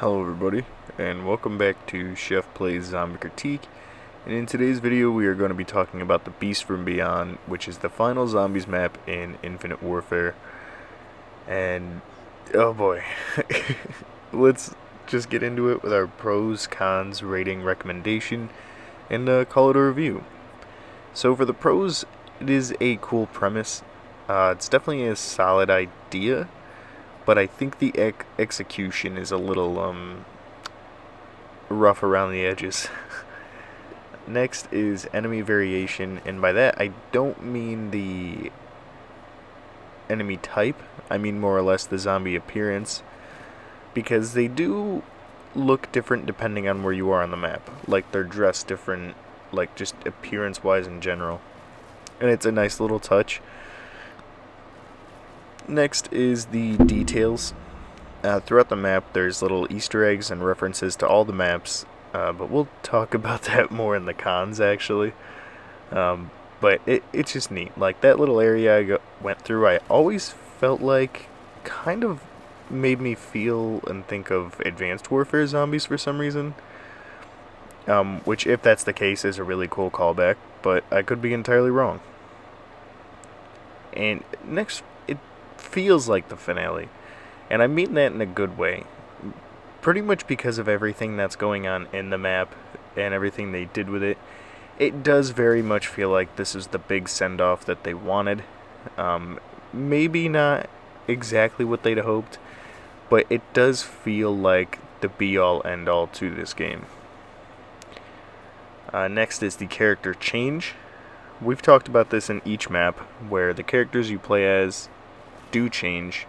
Hello everybody, and welcome back to SheffPlays Zombie Critique. And in today's video we are going to be talking about the Beast from Beyond, which is the final zombies map in Infinite Warfare. And, oh boy, let's just get into it with our pros, cons, rating, recommendation, and call it a review. So for the pros, it is a cool premise. It's definitely a solid idea, but I think the execution is a little rough around the edges. Next is enemy variation, and by that I don't mean the enemy type, I mean more or less the zombie appearance, because they do look different depending on where you are on the map. Like, they're dressed different, like just appearance wise in general, and it's a nice little touch. Next is the details. Throughout the map there's little Easter eggs and references to all the maps, but we'll talk about that more in the cons actually. But it's just neat. Like, that little area I went through, I always felt like kind of made me feel and think of Advanced Warfare zombies for some reason. Which, if that's the case, is a really cool callback, but I could be entirely wrong. And next, it feels like the finale, and I mean that in a good way, pretty much because of everything that's going on in the map and everything they did with it. It does very much feel like this is the big send-off that they wanted. Maybe not exactly what they'd hoped, but it does feel like the be-all end-all to this game. Next is the character change. We've talked about this in each map, where the characters you play as do change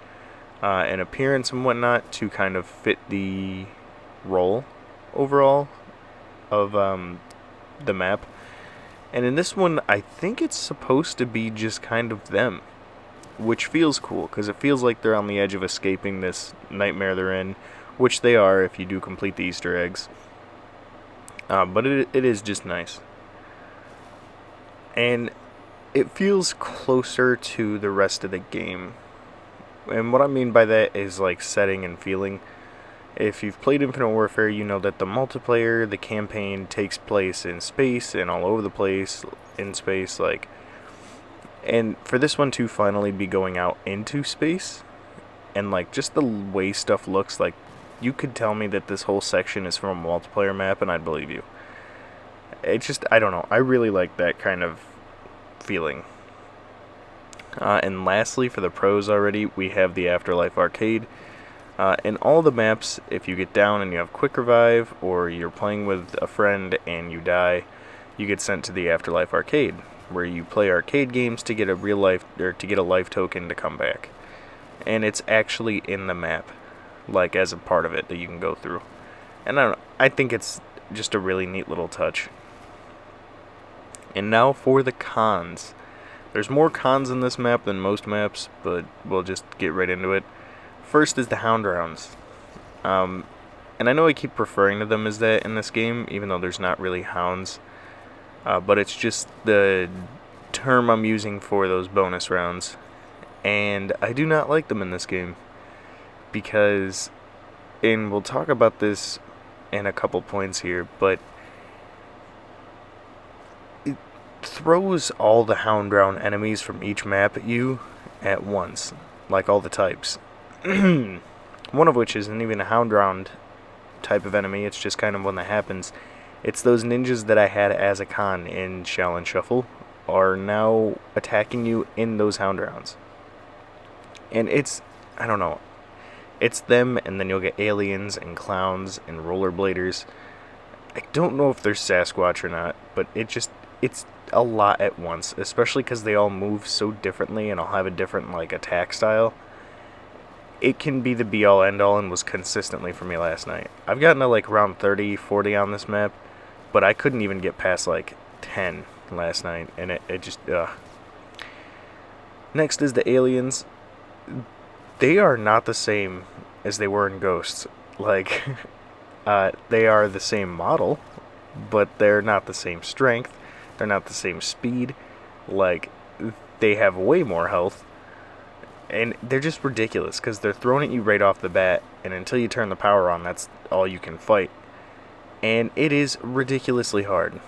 in appearance and whatnot to kind of fit the role overall of the map. And in this one, I think it's supposed to be just kind of them, which feels cool, because it feels like they're on the edge of escaping this nightmare they're in, which they are if you do complete the Easter eggs. But it is just nice. And it feels closer to the rest of the game. And what I mean by that is like setting and feeling. If you've played Infinite Warfare, you know that the multiplayer, the campaign, takes place in space and all over the place in space, like. And for this one to finally be going out into space, and like just the way stuff looks, like, you could tell me that this whole section is from a multiplayer map and I'd believe you. It's just, I don't know, I really like that kind of feeling. And lastly, for the pros already, we have the Afterlife Arcade. In all the maps, if you get down and you have quick revive, or you're playing with a friend and you die, you get sent to the Afterlife Arcade, where you play arcade games to get a real life, or to get a life token to come back. And it's actually in the map, like as a part of it that you can go through. And I don't know, I think it's just a really neat little touch. And now for the cons. There's more cons in this map than most maps, but we'll just get right into it. First is the hound rounds. And I know I keep referring to them as that in this game, even though there's not really hounds. But it's just the term I'm using for those bonus rounds. And I do not like them in this game, because, and we'll talk about this in a couple points here, but it throws all the hound round enemies from each map at you at once, like all the types. One of which isn't even a hound round type of enemy, it's just kind of one that happens. It's those ninjas that I had as a con in Shell and Shuffle are now attacking you in those hound rounds. And it's, I don't know, it's them, and then you'll get aliens and clowns and rollerbladers. I don't know if they're Sasquatch or not, but it's a lot at once, especially because they all move so differently and all have a different, like, attack style. It can be the be-all end-all, and was consistently for me last night. I've gotten to like around 30, 40 on this map, but I couldn't even get past like 10 last night, and it just, Next is the aliens. They are not the same as they were in Ghosts. Like, they are the same model, but they're not the same strength. They're not the same speed. Like, they have way more health. And they're just ridiculous because they're throwing at you right off the bat, and until you turn the power on, that's all you can fight. And it is ridiculously hard.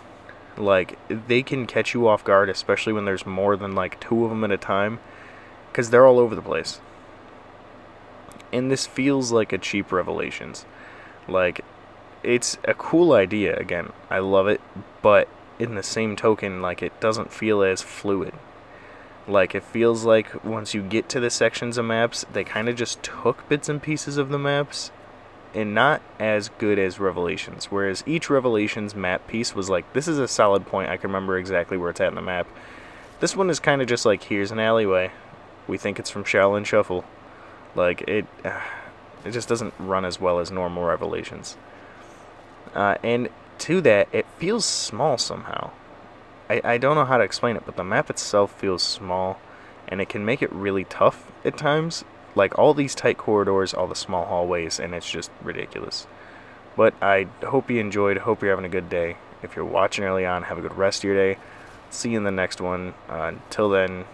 Like, they can catch you off guard, especially when there's more than like 2 of them at a time, because they're all over the place. And this feels like a cheap Revelations. Like, it's a cool idea, again, I love it, but in the same token, like, it doesn't feel as fluid. Like, it feels like once you get to the sections of maps, they kind of just took bits and pieces of the maps, and not as good as Revelations. Whereas each Revelations map piece was like, this is a solid point, I can remember exactly where it's at in the map. This one is kind of just like, here's an alleyway. We think it's from Shaolin Shuffle. Like, it just doesn't run as well as normal Revelations. And to that, it feels small somehow. I don't know how to explain it, but the map itself feels small, and it can make it really tough at times. Like, all these tight corridors, all the small hallways, and it's just ridiculous. But I hope you enjoyed, hope you're having a good day. If you're watching early on, have a good rest of your day. See you in the next one. Until then,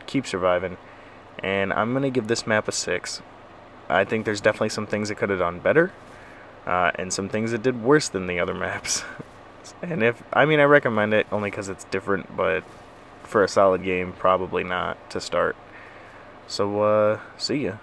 keep surviving. And I'm going to give this map a 6. I think there's definitely some things it could have done better, and some things it did worse than the other maps. And I recommend it only because it's different, but for a solid game, probably not to start. So, see ya.